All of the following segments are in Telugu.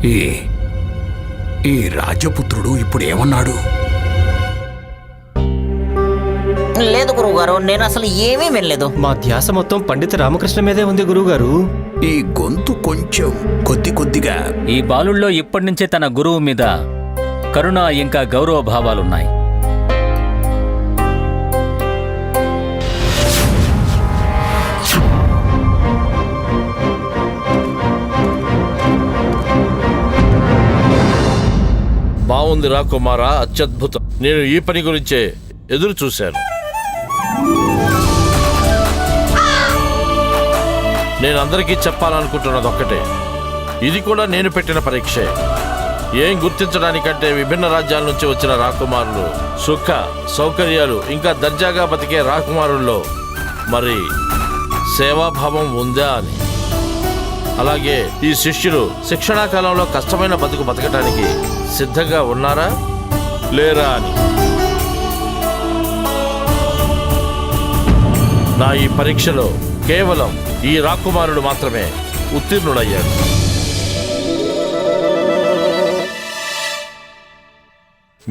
ఈ రాజపుత్రుడు ఇప్పుడు ఏమన్నాడు? లేదు గురువుగారు, నేను అసలు ఏమీ వినలేదు. మా ధ్యాస మొత్తం పండిత రామకృష్ణ మీదే ఉంది గురువుగారు. ఈ గొంతు కొంచెం కొద్దిగా ఈ బాలుల్లో ఇప్పటి నుంచే తన గురువు మీద కరుణ ఇంకా గౌరవ భావాలున్నాయి. బాగుంది రా కుమారా, అత్యద్భుతం. నేను ఈ పని గురించే ఎదురు చూశాను. నేను అందరికీ చెప్పాలనుకుంటున్నది ఒక్కటే, ఇది కూడా నేను పెట్టిన పరీక్షే. ఏం గుర్తించడానికంటే విభిన్న రాజ్యాల నుంచి వచ్చిన రాకుమారులు, సుఖ సౌకర్యాలు ఇంకా దర్జాగా బతికే రాకుమారుల్లో మరి సేవాభావం ఉందా అని. అలాగే ఈ శిష్యులు శిక్షణా కాలంలో కష్టమైన బతుకు బతకటానికి సిద్ధంగా ఉన్నారా లేరా అని. నా ఈ పరీక్షలో కేవలం ఈ రాకుమారుడు మాత్రమే ఉత్తీర్ణుడయ్యాడు.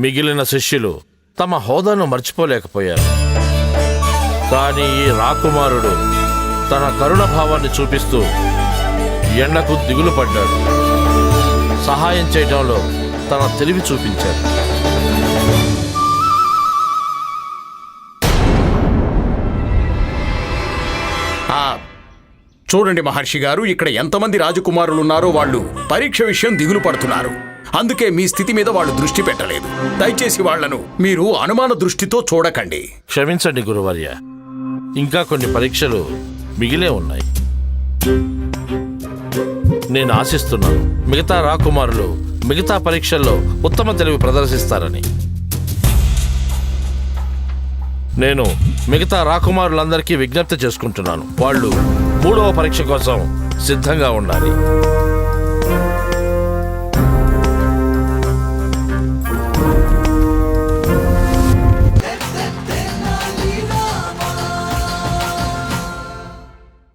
మిగిలిన శిష్యులు తమ హోదాను మర్చిపోలేకపోయారు. కానీ ఈ రాకుమారుడు తన కరుణ భావాన్ని చూపిస్తూ ఎండకు దిగులు పడ్డాడు. సహాయం చేయడంలో తన తెలివి చూపించాడు. చూడండి మహర్షి గారు, ఇక్కడ ఎంతమంది రాజకుమారులున్నారో వాళ్ళు పరీక్ష విషయం దిగులు పడుతున్నారు. అందుకే మీ స్థితి మీద వాళ్ళు దృష్టి పెట్టలేదు. దయచేసి వాళ్లను మీరు అనుమాన దృష్టితో చూడకండి. క్షమించండి గురువర్య, ఇంకా కొన్ని పరీక్షలు మిగిలే ఉన్నాయి. నేను ఆశిస్తున్నాను మిగతా రాకుమారులు మిగతా పరీక్షల్లో ఉత్తమ తెలివి ప్రదర్శిస్తారని. నేను మిగతా రాకుమారులందరికీ విజ్ఞప్తి చేసుకుంటున్నాను, వాళ్ళు 3వ పరీక్ష కోసం సిద్ధంగా ఉండాలి.